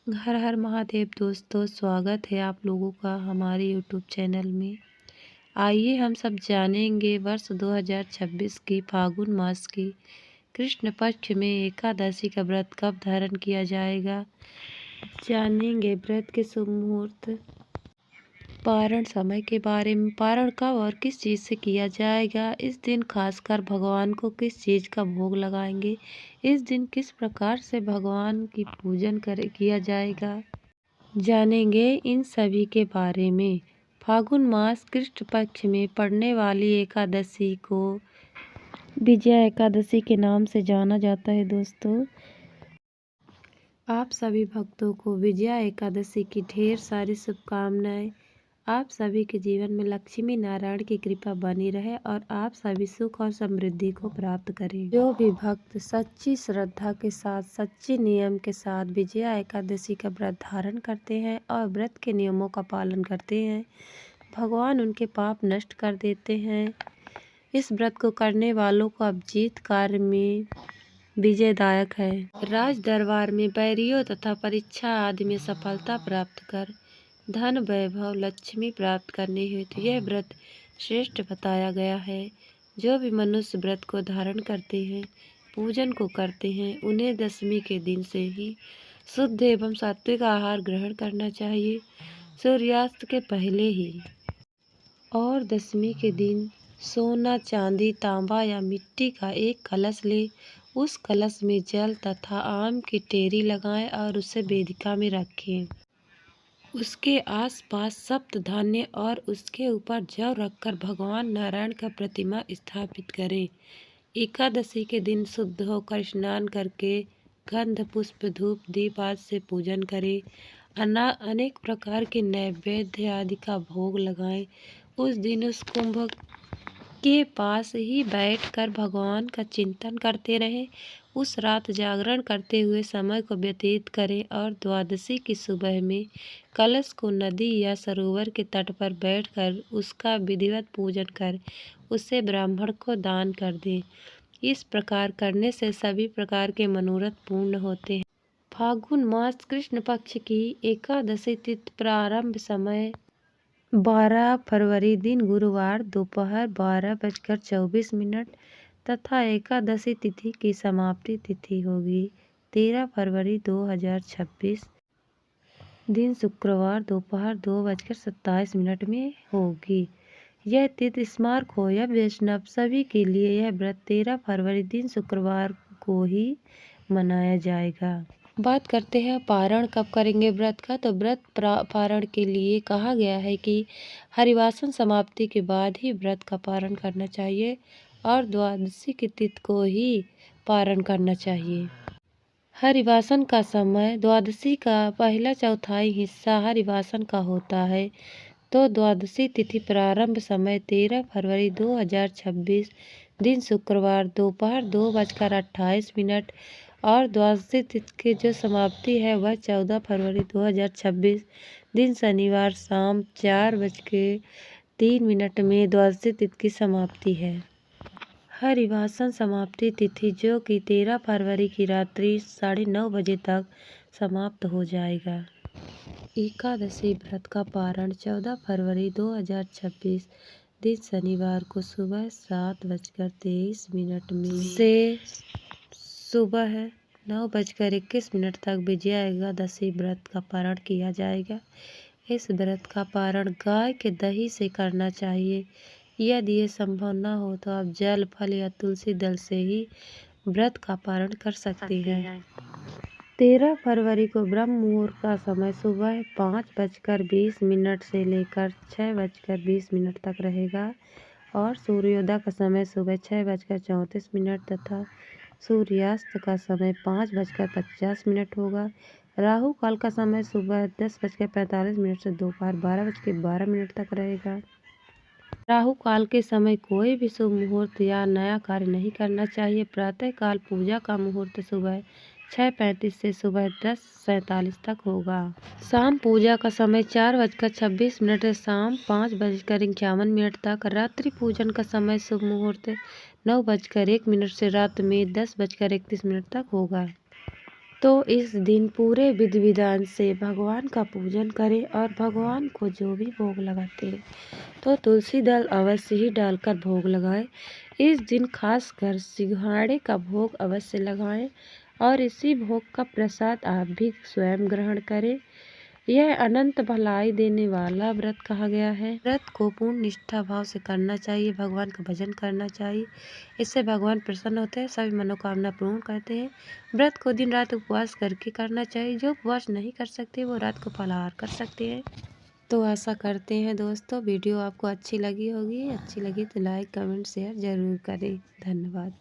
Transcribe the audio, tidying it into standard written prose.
हर हर महादेव दोस्तों, स्वागत है आप लोगों का हमारे यूट्यूब चैनल में। आइए हम सब जानेंगे वर्ष 2026 की फागुन मास की कृष्ण पक्ष में एकादशी का व्रत कब धारण किया जाएगा। जानेंगे व्रत के शुभ मुहूर्त, पारण समय के बारे में, पारण कब और किस चीज़ से किया जाएगा। इस दिन खासकर भगवान को किस चीज़ का भोग लगाएंगे। इस दिन किस प्रकार से भगवान की पूजन किया जाएगा, जानेंगे इन सभी के बारे में। फागुन मास कृष्ण पक्ष में पड़ने वाली एकादशी को विजया एकादशी के नाम से जाना जाता है। दोस्तों, आप सभी भक्तों को विजया एकादशी की ढेर सारी शुभकामनाएं। आप सभी के जीवन में लक्ष्मी नारायण की कृपा बनी रहे और आप सभी सुख और समृद्धि को प्राप्त करें। जो भी भक्त सच्ची श्रद्धा के साथ, सच्चे नियम के साथ विजया एकादशी का व्रत धारण करते हैं और व्रत के नियमों का पालन करते हैं, भगवान उनके पाप नष्ट कर देते हैं। इस व्रत को करने वालों को अब जीत कार्य में विजयदायक है। राज दरबार में बैरियों तथा परीक्षा आदि में सफलता प्राप्त कर धन वैभव लक्ष्मी प्राप्त करने हेतु यह व्रत श्रेष्ठ बताया गया है। जो भी मनुष्य व्रत को धारण करते हैं, पूजन को करते हैं, उन्हें दशमी के दिन से ही शुद्ध एवं सात्विक आहार ग्रहण करना चाहिए, सूर्यास्त के पहले ही। और दशमी के दिन सोना, चांदी, तांबा या मिट्टी का एक कलश ले, उस कलश में जल तथा आम की टेरी लगाएं और उसे वेदिका में रखें। उसके आसपास सप्त धान्य और उसके ऊपर जौ रखकर भगवान नारायण का प्रतिमा स्थापित करें। एकादशी के दिन शुद्ध होकर स्नान करके गंध पुष्प धूप दीप आदि से पूजन करें। अनेक प्रकार के नैवेद्य आदि का भोग लगाएं। उस दिन उस कुंभ के पास ही बैठकर भगवान का चिंतन करते रहें। उस रात जागरण करते हुए समय को व्यतीत करें और द्वादशी की सुबह में कलश को नदी या सरोवर के तट पर बैठकर उसका विधिवत पूजन कर उसे ब्राह्मण को दान कर दें। इस प्रकार करने से सभी प्रकार के मनोरथ पूर्ण होते हैं। फागुन मास कृष्ण पक्ष की एकादशी तिथि प्रारंभ समय 12 फरवरी दिन गुरुवार दोपहर 12:24 तथा एकादशी तिथि की समाप्ति तिथि होगी 13 फरवरी 2026 दिन शुक्रवार दोपहर 2:27 में होगी। यह तिथि स्मार्क हो या वैष्णव सभी के लिए यह व्रत 13 फरवरी दिन शुक्रवार को ही मनाया जाएगा। बात करते हैं पारण कब करेंगे व्रत का। तो व्रत पारण के लिए कहा गया है कि हरिवासन समाप्ति के बाद ही व्रत का पारण करना चाहिए और द्वादशी की तिथि को ही पारण करना चाहिए। हरिवासन का समय द्वादशी का पहला चौथाई हिस्सा हरिवासन का होता है। तो द्वादशी तिथि प्रारंभ समय 13 फरवरी 2026 दिन शुक्रवार दोपहर 2:28 और द्वादशी तिथि की जो समाप्ति है वह 14 फरवरी 2026 दिन शनिवार शाम 4:03 में द्वादशी तिथि की समाप्ति है। हरिवासन समाप्ति तिथि जो कि 13 फरवरी की रात्रि 9:30 बजे तक समाप्त हो जाएगा। एकादशी व्रत का पारण 14 फरवरी 2026 दिन शनिवार को सुबह 7:23 में से सुबह 9:21 तक विजया एकादशी व्रत का पारण किया जाएगा। इस व्रत का पारण गाय के दही से करना चाहिए। यदि ये संभव न हो तो आप जल, फल या तुलसी दल से ही व्रत का पारण कर सकते हैं। 13 फरवरी को ब्रह्म मुहूर्त का समय सुबह 5:20 से लेकर 6:20 तक रहेगा और सूर्योदय का समय सुबह 6:34 तथा सूर्यास्त का समय 5:50 होगा। राहु काल का समय सुबह 10:45 से दोपहर 12:12 तक रहेगा। राहु काल के समय कोई भी शुभ मुहूर्त या नया कार्य नहीं करना चाहिए। प्रातः काल पूजा का मुहूर्त सुबह 6:35 से सुबह 10:47 तक होगा। शाम पूजा का समय 4:26 से शाम 5:51 तक। रात्रि पूजन का समय शुभ मुहूर्त 9:01 से रात में 10:31 तक होगा। तो इस दिन पूरे विधि विधान से भगवान का पूजन करें और भगवान को जो भी भोग लगाते हैं तो तुलसी दल अवश्य ही डालकर भोग लगाएं। इस दिन खासकर सिंघाड़े का भोग अवश्य लगाएं और इसी भोग का प्रसाद आप भी स्वयं ग्रहण करें। यह अनंत भलाई देने वाला व्रत कहा गया है। व्रत को पूर्ण निष्ठा भाव से करना चाहिए, भगवान का भजन करना चाहिए, इससे भगवान प्रसन्न होते हैं, सभी मनोकामना पूर्ण करते हैं। व्रत को दिन रात उपवास करके करना चाहिए, जो उपवास नहीं कर सकते वो रात को फलाहार कर सकते हैं। तो ऐसा करते हैं दोस्तों। वीडियो आपको अच्छी लगी होगी, अच्छी लगी तो लाइक कमेंट शेयर ज़रूर करें। धन्यवाद।